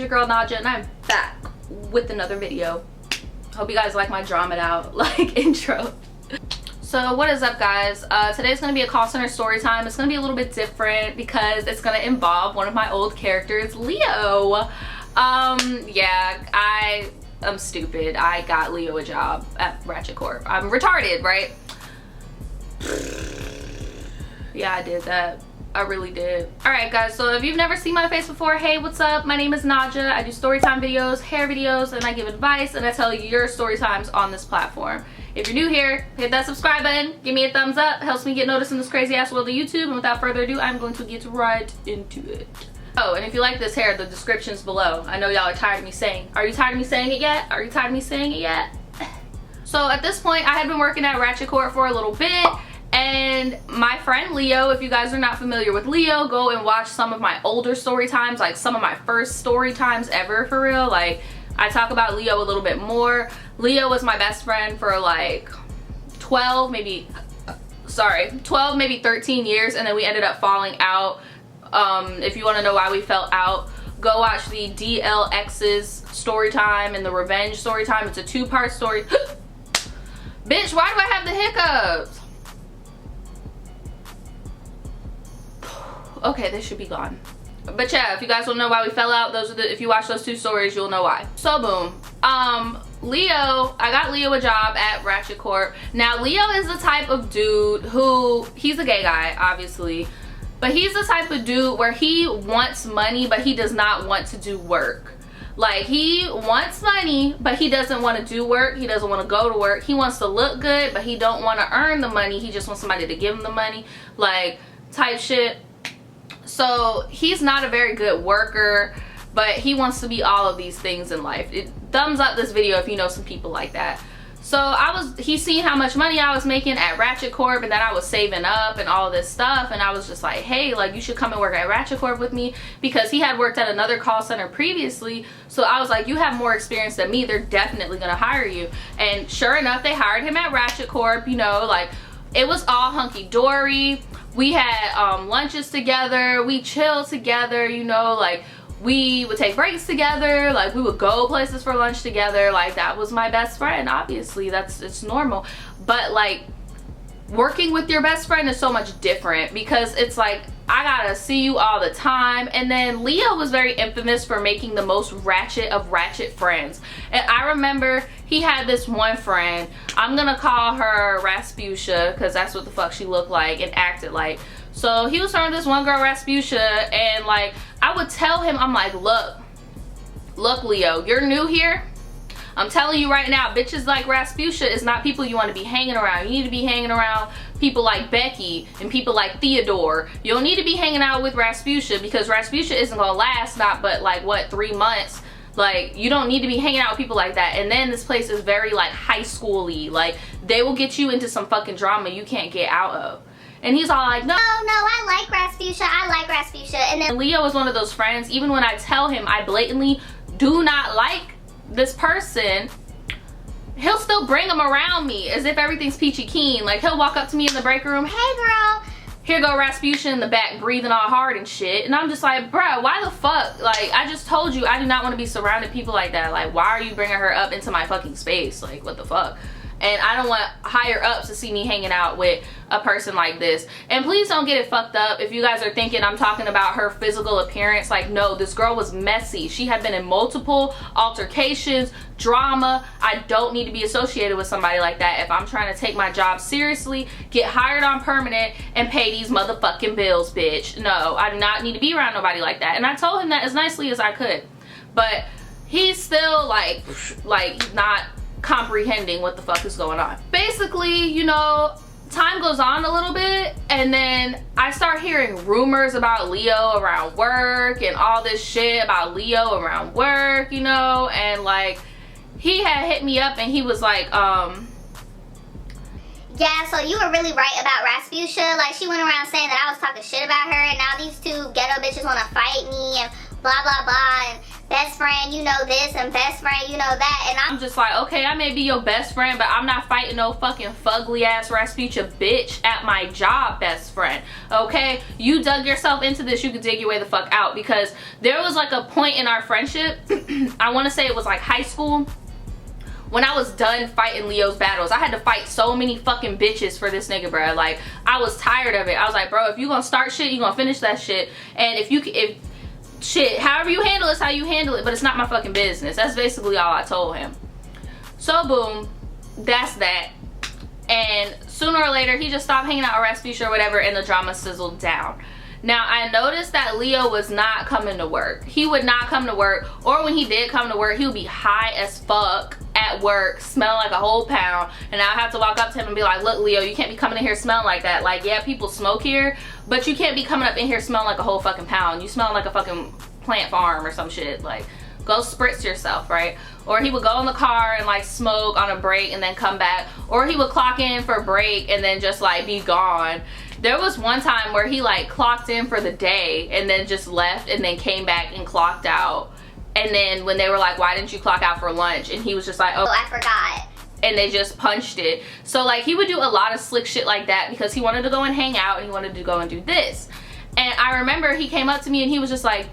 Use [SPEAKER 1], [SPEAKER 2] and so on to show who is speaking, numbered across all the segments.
[SPEAKER 1] your girl Naja, and I'm back with another video. Hope you guys like my dramat'd out like intro. So what is up, guys? Today's gonna be a call center story time. It's gonna be a little bit different because it's gonna involve one of my old characters, Leo. Yeah, I'm stupid. I got Leo a job at Ratchet Corp. I'm retarded, right? Yeah, I did that. I really did. Alright, guys, so if you've never seen my face before, hey, what's up? My name is Naja. I do storytime videos, hair videos, and I give advice, and I tell you your story times on this platform. If you're new here, hit that subscribe button, give me a thumbs up, helps me get noticed in this crazy ass world of YouTube, and without further ado, I'm going to get right into it. Oh, and if you like this hair, the description's below. I know y'all are tired of me saying. Are you tired of me saying it yet? Are you tired of me saying it yet? So at this point, I had been working at Ratchet Corp for a little bit, and my friend Leo, if you guys are not familiar with Leo, go and watch some of my older story times, like some of my first story times ever, for real. Like, I talk about Leo a little bit more. Leo was my best friend for like 12, maybe 13 years, and then we ended up falling out. If you want to know why we fell out, go watch the DLX's story time and the Revenge story time. It's a two-part story. Bitch, why do I have the hiccups? Okay, this should be gone. But yeah, if you guys don't know why we fell out, if you watch those two stories, you'll know why. So boom. Leo, I got Leo a job at Ratchet Corp. Now, Leo is the type of dude who, he's a gay guy, obviously, but he's the type of dude where he wants money, but he does not want to do work. Like, he wants money, but he doesn't want to do work. He doesn't want to go to work. He wants to look good, but he don't want to earn the money. He just wants somebody to give him the money, like, type shit. So he's not a very good worker, but he wants to be all of these things in life. Thumbs up this video if you know some people like that. So he seen how much money I was making at Ratchet Corp, and that I was saving up and all this stuff, and I was just like, hey, like, you should come and work at Ratchet Corp with me, because he had worked at another call center previously. So I was like, you have more experience than me, they're definitely gonna hire you. And sure enough, they hired him at Ratchet Corp. You know, like, it was all hunky-dory. We had lunches together, we chilled together, you know, like, we would take breaks together, like, we would go places for lunch together. Like, that was my best friend. Obviously, it's normal. But like, working with your best friend is so much different, because it's like, I gotta see you all the time. And then Leo was very infamous for making the most ratchet of ratchet friends. And I remember he had this one friend, I'm gonna call her Rasputia, because that's what the fuck she looked like and acted like. So he was talking to this one girl, Rasputia, and like, I would tell him, I'm like, look Leo, you're new here. I'm telling you right now, bitches like Rasputia is not people you want to be hanging around. You need to be hanging around people like Becky and people like Theodore. You don't need to be hanging out with Rasputia, because Rasputia isn't gonna last not but like, what, 3 months. Like, you don't need to be hanging out with people like that. And then this place is very like high school-y. Like, they will get you into some fucking drama you can't get out of. And he's all like, no, I like Rasputia, I like Rasputia. And then Leo is one of those friends, even when I tell him I blatantly do not like this person, he'll still bring them around me as if everything's peachy keen. Like, he'll walk up to me in the break room, hey girl, here go Rasputia in the back breathing all hard and shit. And I'm just like, bruh, why the fuck? Like, I just told you I do not want to be surrounded people like that. Like, why are you bringing her up into my fucking space? Like, what the fuck? And I don't want higher ups to see me hanging out with a person like this. And please don't get it fucked up if you guys are thinking I'm talking about her physical appearance. Like, no, this girl was messy. She had been in multiple altercations, drama. I don't need to be associated with somebody like that if I'm trying to take my job seriously, get hired on permanent, and pay these motherfucking bills, bitch. No, I do not need to be around nobody like that. And I told him that as nicely as I could. But he's still like not comprehending what the fuck is going on. Basically, you know, time goes on a little bit, and then I start hearing rumors about Leo around work and all this shit about Leo around work, you know. And like, he had hit me up and he was like,
[SPEAKER 2] yeah, so you were really right about Rasputia. Like, she went around saying that I was talking shit about her, and now these two ghetto bitches want to fight me and blah blah blah. And best friend, you know this, and best friend, you know that. And
[SPEAKER 1] I'm just like, okay, I may be your best friend, but I'm not fighting no fucking fugly ass Rasputia bitch at my job, best friend. Okay, you dug yourself into this, you can dig your way the fuck out. Because there was like a point in our friendship, I want to say it was like high school, when I was done fighting Leo's battles. I had to fight so many fucking bitches for this nigga, bro. Like, I was tired of it. I was like, bro, if you gonna start shit, you gonna finish that shit. And if shit, however you handle it's how you handle it, but it's not my fucking business. That's basically all I told him. So boom, that's that. And sooner or later, he just stopped hanging out with Rasputia or whatever, and the drama sizzled down. Now, I noticed that Leo was not coming to work. He would not come to work, or when he did come to work, he would be high as fuck at work, smelling like a whole pound, and I'll have to walk up to him and be like, look, Leo, you can't be coming in here smelling like that. Like, yeah, people smoke here, but you can't be coming up in here smelling like a whole fucking pound. You smell like a fucking plant farm or some shit. Like, go spritz yourself, right? Or he would go in the car and like smoke on a break and then come back, or he would clock in for a break and then just like be gone. There was one time where he like clocked in for the day and then just left and then came back and clocked out. And then when they were like, why didn't you clock out for lunch? And he was just like, oh,
[SPEAKER 2] I forgot.
[SPEAKER 1] And they just punched it. So like, he would do a lot of slick shit like that because he wanted to go and hang out and he wanted to go and do this. And I remember he came up to me and he was just like,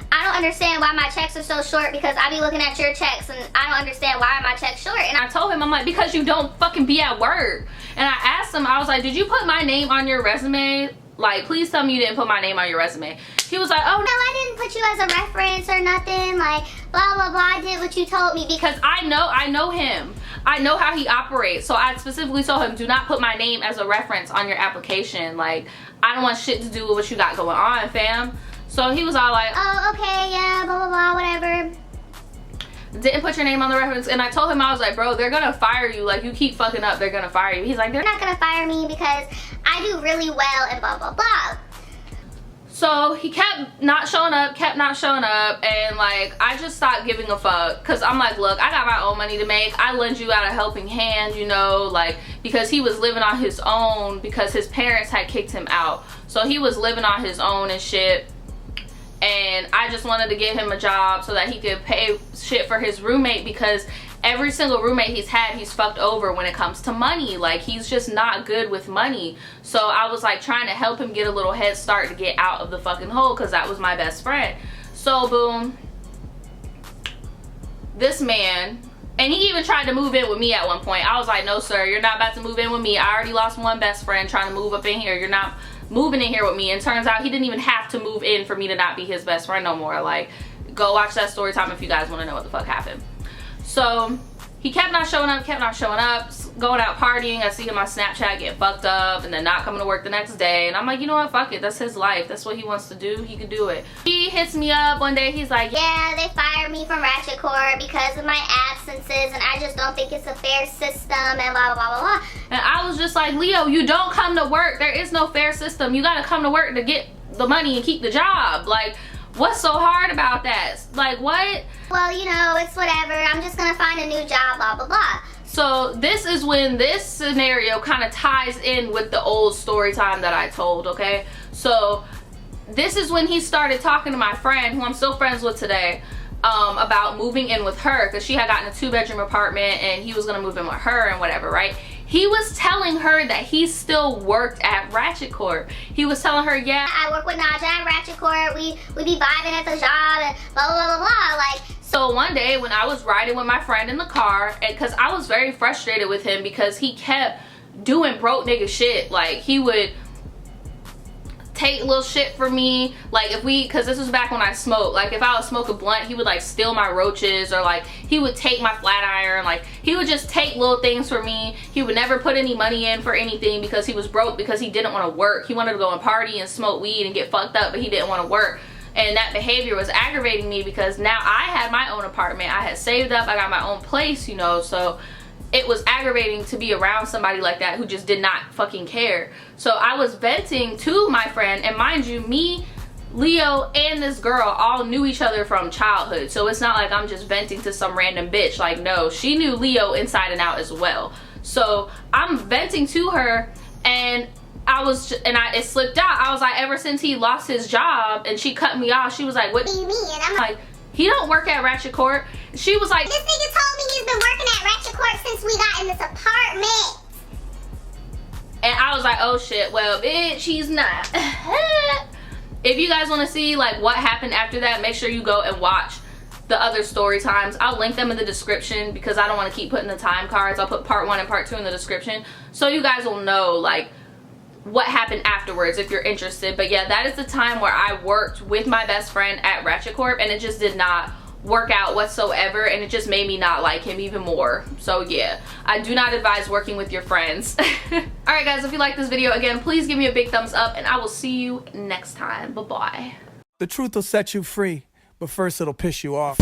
[SPEAKER 2] I don't understand why my checks are so short, because I be looking at your checks and I don't understand why my checks short. And
[SPEAKER 1] I told him, I'm like, because you don't fucking be at work. And I asked him, I was like, did you put my name on your resume? Like, please tell me you didn't put my name on your resume. He was like, oh
[SPEAKER 2] no, I didn't put you as a reference or nothing. Like, blah blah blah, I did what you told me.
[SPEAKER 1] Because I know him. I know how he operates. So I specifically told him, do not put my name as a reference on your application. Like, I don't want shit to do with what you got going on, fam. So he was all like,
[SPEAKER 2] oh, okay, yeah, blah blah blah, whatever.
[SPEAKER 1] Didn't put your name on the reference. And I told him, I was like, bro, they're gonna fire you. Like, you keep fucking up, they're gonna fire you. He's like,
[SPEAKER 2] they're not gonna fire me because I do really well and blah blah blah.
[SPEAKER 1] So he kept not showing up, and like, I just stopped giving a fuck, because I'm like, look, I got my own money to make. I lend you out a helping hand, you know, like, because he was living on his own because his parents had kicked him out. So he was living on his own and shit. And I just wanted to give him a job so that he could pay shit for his roommate, because every single roommate he's had, he's fucked over when it comes to money. Like, he's just not good with money. So I was like trying to help him get a little head start to get out of the fucking hole, because that was my best friend. So boom, this man, and he even tried to move in with me at one point. I was like, no sir, you're not about to move in with me. I already lost one best friend trying to move up in here. You're not moving in here with me. And turns out he didn't even have to move in for me to not be his best friend no more. Like, go watch that story time if you guys want to know what the fuck happened. So he kept not showing up, going out partying. I see him on Snapchat getting fucked up and then not coming to work the next day. And I'm like, you know what, fuck it, that's his life. That's what he wants to do, he could do it. He hits me up one day, he's like,
[SPEAKER 2] yeah, they fired me from Ratchet Court because of my absences, and I just don't think it's a fair system, and blah blah blah blah blah.
[SPEAKER 1] And I was just like, Leo, you don't come to work. There is no fair system. You gotta come to work to get the money and keep the job. Like, what's so hard about that? Like, what?
[SPEAKER 2] Well, you know, it's whatever. I'm just gonna find a new job, blah blah blah.
[SPEAKER 1] So this is when this scenario kind of ties in with the old story time that I told, okay? So this is when he started talking to my friend, who I'm still friends with today, about moving in with her, because she had gotten a 2-bedroom apartment and he was gonna move in with her and whatever, right? He was telling her that he still worked at Ratchet Court. He was telling her, yeah,
[SPEAKER 2] I work with Naja at Ratchet Court. We be vibing at the job and blah blah blah blah blah. Like,
[SPEAKER 1] so one day when I was riding with my friend in the car, and because I was very frustrated with him because he kept doing broke nigga shit. Like, he would take little shit from me, like, if we, because this was back when I smoked, like if I would smoke a blunt, he would like steal my roaches, or like he would take my flat iron. Like, he would just take little things from me. He would never put any money in for anything because he was broke, because he didn't want to work. He wanted to go and party and smoke weed and get fucked up, but he didn't want to work. And that behavior was aggravating me, because now I had my own apartment, I had saved up, I got my own place, you know. So it was aggravating to be around somebody like that who just did not fucking care. So I was venting to my friend, and mind you, me, Leo, and this girl all knew each other from childhood. So it's not like I'm just venting to some random bitch. Like, no, she knew Leo inside and out as well. So I'm venting to her, and it slipped out. I was like, ever since he lost his job, and she cut me off, she was like, what do you mean? And I'm like, He don't work at Ratchet Court. She was like,
[SPEAKER 2] this nigga told me he's been working at Ratchet Court since we got in this apartment.
[SPEAKER 1] and I was like, oh shit, well bitch, he's not. If you guys want to see like what happened after that, make sure you go and watch the other story times. I'll link them in the description because I don't want to keep putting the time cards. I'll put part 1 and part 2 in the description so you guys will know like what happened afterwards if you're interested. But yeah, that is the time where I worked with my best friend at Ratchet Corp, and it just did not work out whatsoever, and it just made me not like him even more. So yeah, I do not advise working with your friends. Alright guys, if you like this video, again, please give me a big thumbs up, and I will see you next time. Bye bye.
[SPEAKER 3] The truth will set you free, but first it'll piss you off.